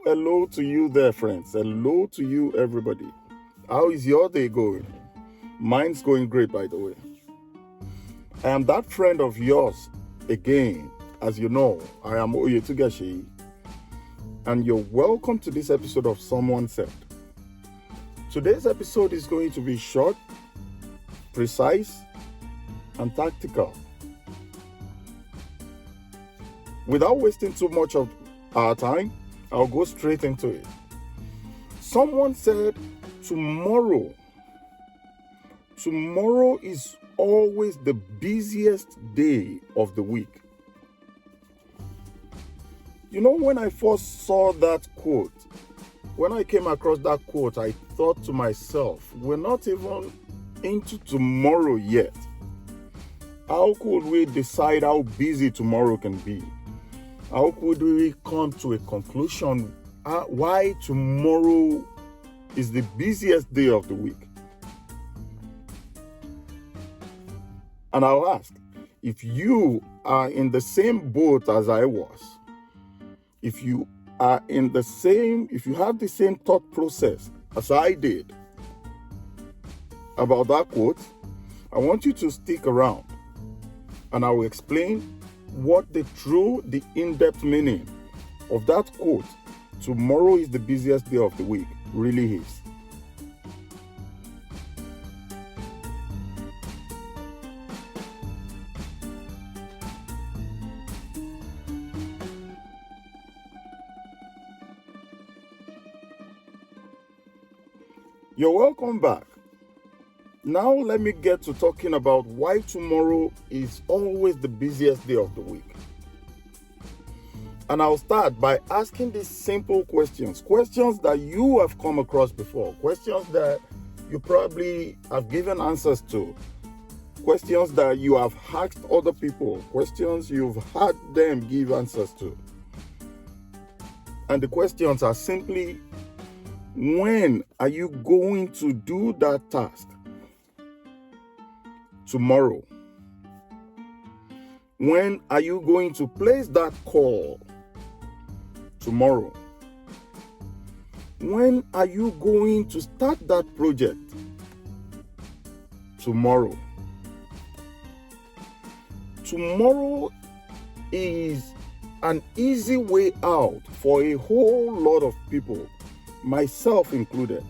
Hello to you there, friends. Hello to you, everybody. How is your day going? Mine's going great, by the way. I am that friend of yours again. As you know, I am Oyetugaseyi, and you're welcome to this episode of Someone Said. Today's episode is going to be short, precise, and tactical. Without wasting too much of our time, I'll go straight into it. Someone said, tomorrow is always the busiest day of the week. You know, when I first saw that quote, when I came across that quote, I thought to myself, we're not even into tomorrow yet. How could we decide how busy tomorrow can be? How could we come to a conclusion why tomorrow is the busiest day of the week? And I'll ask, if you are in the same boat as I was, if you have the same thought process as I did about that quote, I want you to stick around and I will explain what the in-depth meaning of that quote, tomorrow is the busiest day of the week, really is. You're welcome back. Now let me get to talking about why tomorrow is always the busiest day of the week. And I'll start by asking these simple questions that you have come across before, questions that you probably have given answers to, questions that you have asked other people, questions you've had them give answers to. And the questions are simply, when are you going to do that task? Tomorrow. When are you going to place that call? Tomorrow. When are you going to start that project? Tomorrow. Tomorrow is an easy way out for a whole lot of people, myself included.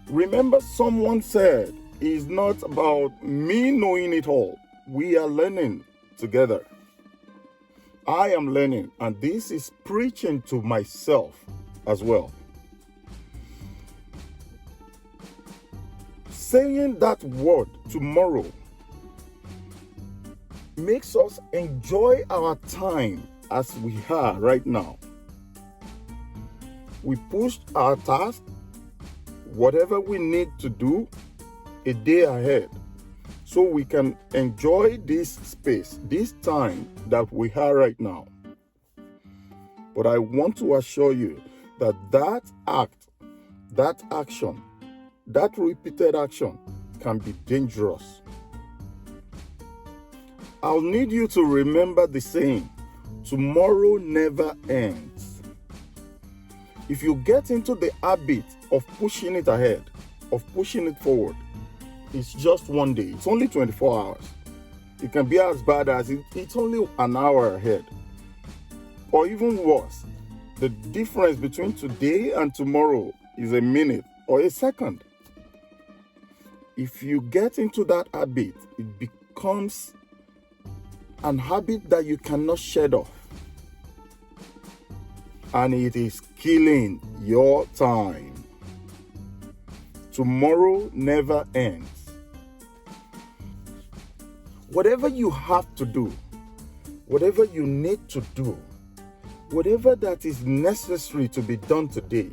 Remember, someone said, it's not about me knowing it all. We are learning together. I am learning, and this is preaching to myself as well. Saying that word, tomorrow, makes us enjoy our time as we are right now. We pushed our task, whatever we need to do, a day ahead, so we can enjoy this space, this time that we are right now. But I want to assure you that that action, that repeated action can be dangerous. I'll need you to remember the saying, tomorrow never ends. If you get into the habit of pushing it ahead, of pushing it forward, it's just one day. It's only 24 hours. It can be as bad as it's only an hour ahead. Or even worse, the difference between today and tomorrow is a minute or a second. If you get into that habit, it becomes an habit that you cannot shed off. And it is killing your time. Tomorrow never ends. Whatever you have to do, whatever you need to do, whatever that is necessary to be done today,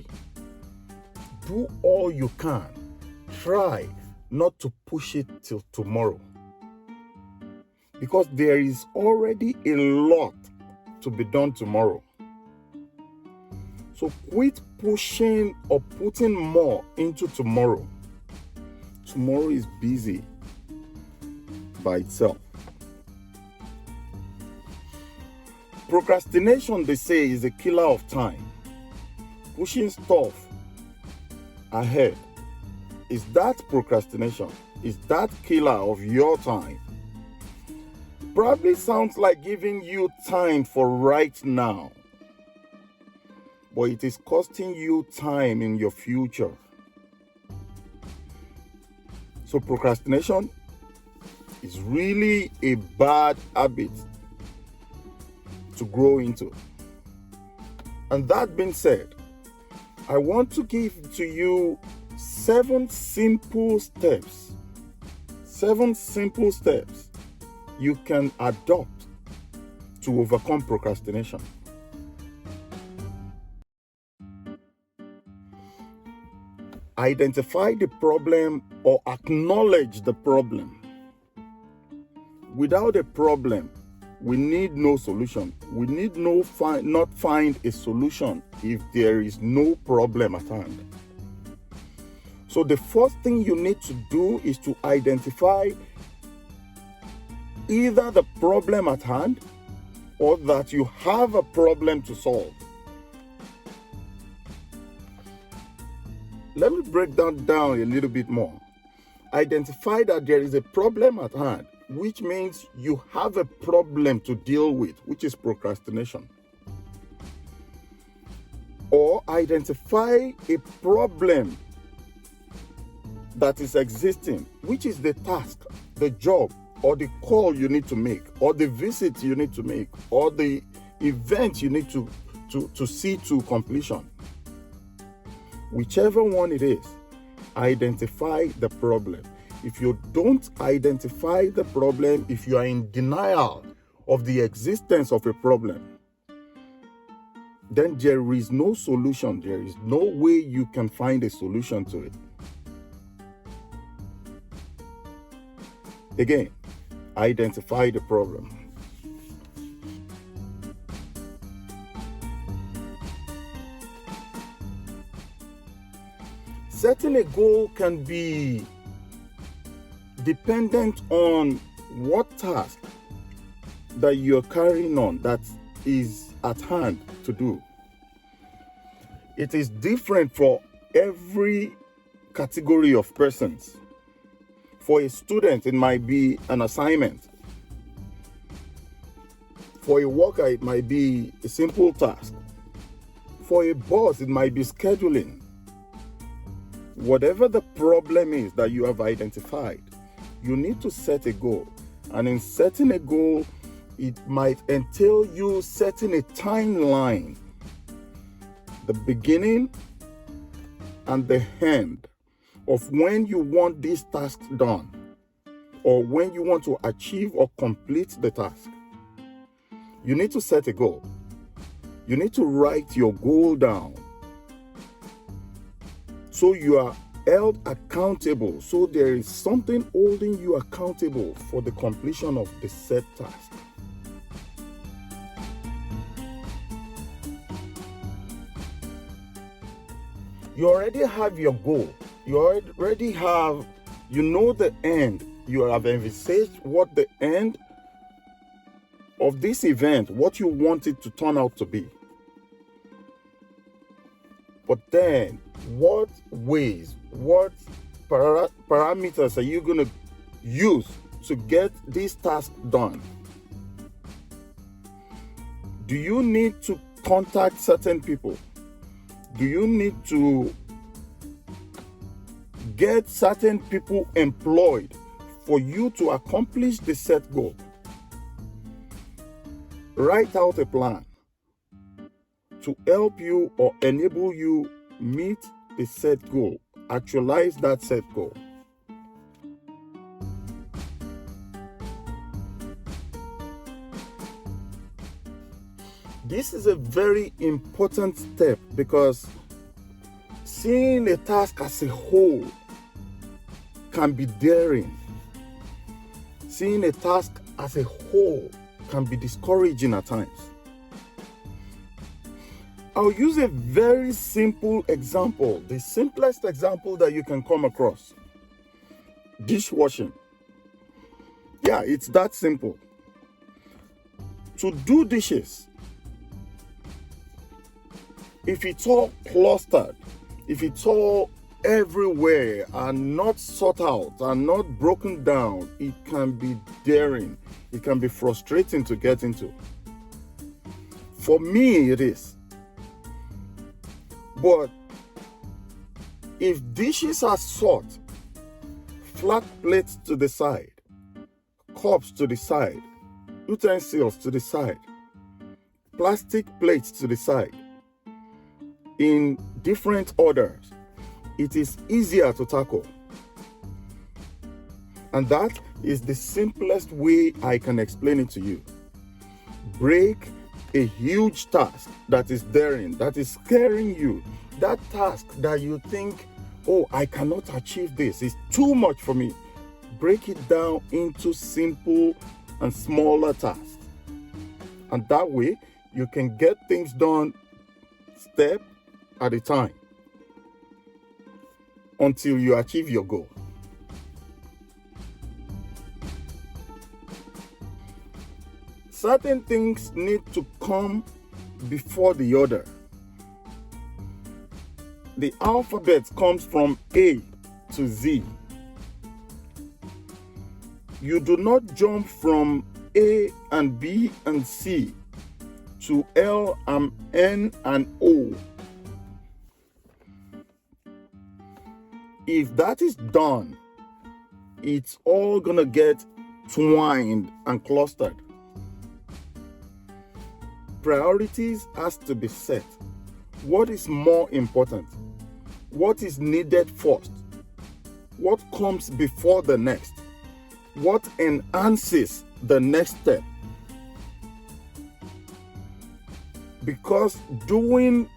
do all you can. Try not to push it till tomorrow. Because there is already a lot to be done tomorrow. So quit pushing or putting more into tomorrow. tomorrow is busy by itself. Procrastination, they say, is a killer of time. Pushing stuff ahead. Is that procrastination? Is that killer of your time? Probably sounds like giving you time for right now, but it is costing you time in your future. So procrastination is really a bad habit to grow into. And that being said, I want to give to you 7 simple steps you can adopt to overcome procrastination. Identify the problem or acknowledge the problem. Without a problem, we need no solution. We need not find a solution if there is no problem at hand. So the first thing you need to do is to identify either the problem at hand or that you have a problem to solve. Let me break that down a little bit more. Identify that there is a problem at hand, which means you have a problem to deal with, which is procrastination. Or identify a problem that is existing, which is the task, the job, or the call you need to make, or the visit you need to make, or the event you need to see to completion. Whichever one it is, identify the problem. If you don't identify the problem, if you are in denial of the existence of a problem, then there is no solution. There is no way you can find a solution to it. Again, identify the problem. Setting a goal can be dependent on what task that you're carrying on that is at hand to do. It is different for every category of persons. For a student, it might be an assignment. For a worker, it might be a simple task. For a boss, it might be scheduling. Whatever the problem is that you have identified, you need to set a goal. And in setting a goal, it might entail you setting a timeline, the beginning and the end of when you want this task done, or when you want to achieve or complete the task. You need to set a goal. You need to write your goal down, so you are held accountable, so there is something holding you accountable for the completion of the said task. You already have your goal. You already have, the end. You have envisaged what the end of this event, what you want it to turn out to be. But then, what ways, what parameters are you going to use to get this task done? Do you need to contact certain people? Do you need to get certain people employed for you to accomplish the set goal? Write out a plan to help you or enable you meet the set goal, actualize that set goal. This is a very important step because seeing a task as a whole can be daring. Seeing a task as a whole can be discouraging at times. I'll use a very simple example, the simplest example that you can come across. dishwashing. Yeah, it's that simple. To do dishes, if it's all clustered, if it's all everywhere and not sought out and not broken down, it can be daring. It can be frustrating to get into. For me, it is. But if dishes are sought, flat plates to the side, cups to the side, utensils to the side, plastic plates to the side, in different orders, it is easier to tackle. And that is the simplest way I can explain it to you. Break a huge task that is daring, that is scaring you. That task that you think, oh, I cannot achieve this, it's too much for me. Break it down into simple and smaller tasks. And that way, you can get things done step at a time until you achieve your goal. Certain things need to come before the other. The alphabet comes from A to Z. You do not jump from A and B and C to L and N and O. If that is done, it's all gonna get twined and clustered. Priorities has to be set. What is more important? What is needed first? What comes before the next? What enhances the next step? Because doing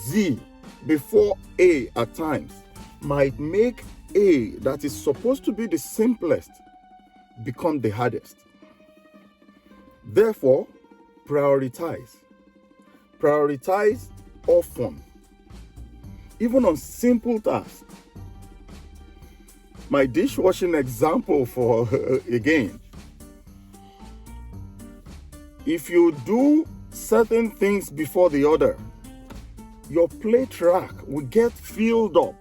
Z before A at times might make A, that is supposed to be the simplest, become the hardest. Therefore, prioritize. Prioritize often, even on simple tasks. My dishwashing example for again. If you do certain things before the other, your plate rack will get filled up,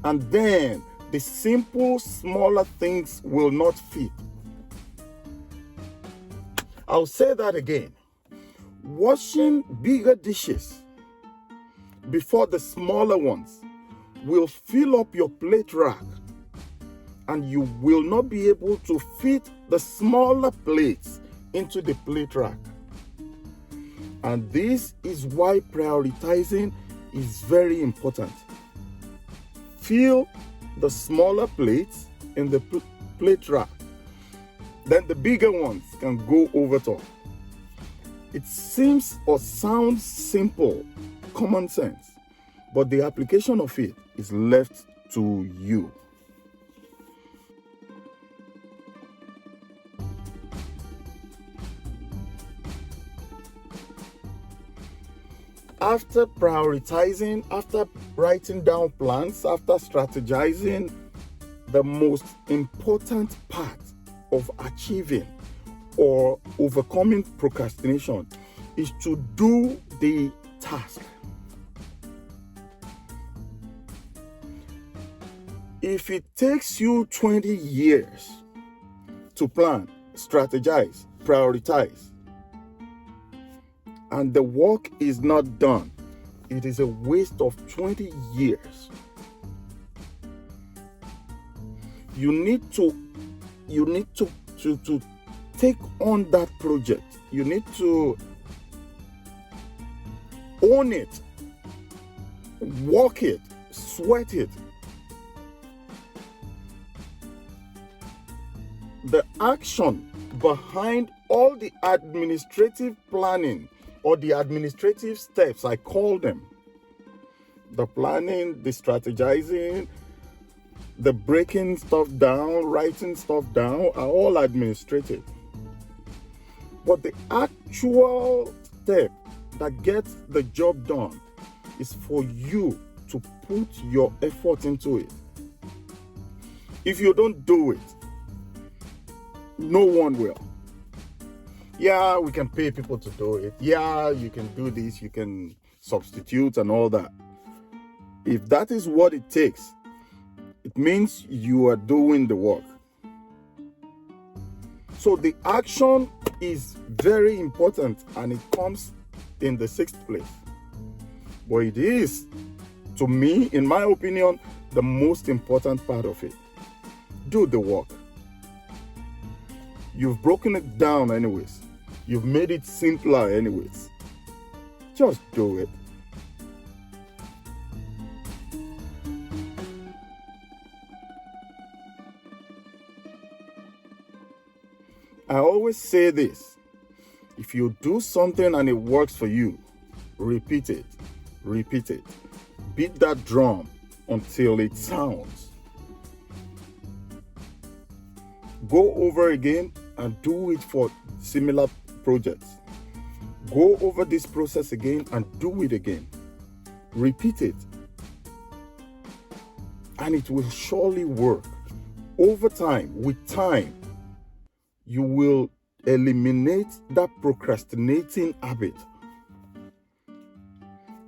and then the simple, smaller things will not fit. I'll say that again. Washing bigger dishes before the smaller ones will fill up your plate rack, and you will not be able to fit the smaller plates into the plate rack. And this is why prioritizing is very important. Fill the smaller plates in the plate rack. Then the bigger ones can go over top. It seems or sounds simple, common sense, but the application of it is left to you. After prioritizing, after writing down plans, after strategizing, the most important part of achieving or overcoming procrastination is to do the task. If it takes you 20 years to plan, strategize, prioritize, and the work is not done, it is a waste of 20 years. You need to take on that project. You need to own it, work it, sweat it. The action behind all the administrative planning or the administrative steps, I call them. The planning, the strategizing, the breaking stuff down, writing stuff down are all administrative. But the actual step that gets the job done is for you to put your effort into it. If you don't do it, no one will. Yeah, we can pay people to do it. Yeah, you can do this, you can substitute and all that. If that is what it takes, it means you are doing the work. So the action is very important, and it comes in the 6th place. But it is, to me, in my opinion, the most important part of it. Do the work. You've broken it down anyways. You've made it simpler anyways. Just do it. I always say this: if you do something and it works for you, repeat it. Repeat it. Beat that drum until it sounds. Go over again and do it for similar projects. Go over this process again and do it again. Repeat it. And it will surely work. Over time, with time, you will eliminate that procrastinating habit.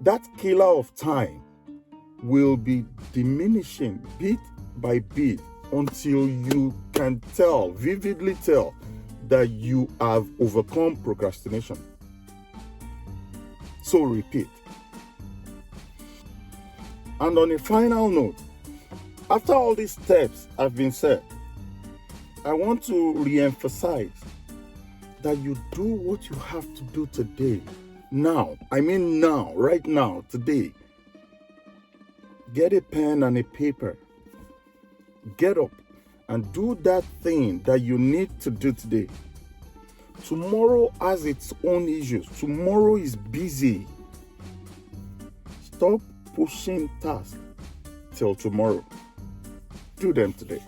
That killer of time will be diminishing bit by bit until you can vividly tell that you have overcome procrastination. So repeat. And on a final note, after all these steps have been said, I want to re-emphasize that you do what you have to do today. Now, right now, today. Get a pen and a paper. Get up and do that thing that you need to do today. Tomorrow has its own issues. Tomorrow is busy. Stop pushing tasks till tomorrow. Do them today.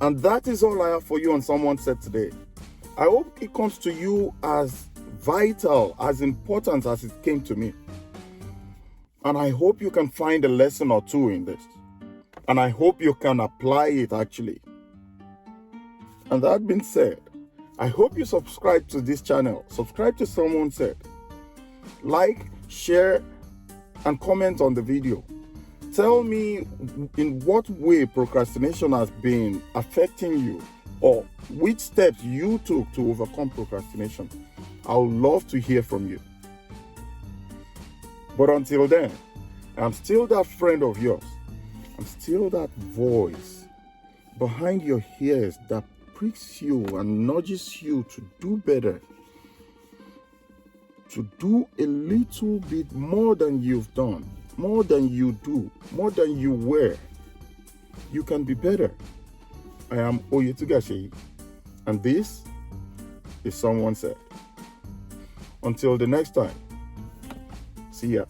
And that is all I have for you on Someone Said Today. I hope it comes to you as vital, as important as it came to me. And I hope you can find a lesson or two in this. And I hope you can apply it actually. And that being said, I hope you subscribe to this channel. Subscribe to Someone Said. Like, share, and comment on the video. Tell me in what way procrastination has been affecting you, or which steps you took to overcome procrastination. I would love to hear from you. But until then, I'm still that friend of yours. I'm still that voice behind your ears that pricks you and nudges you to do better. To do a little bit more than you've done, more than you do, more than you were. You can be better. I am Oyetugaseyi, and this is Someone Said. Until the next time, see ya.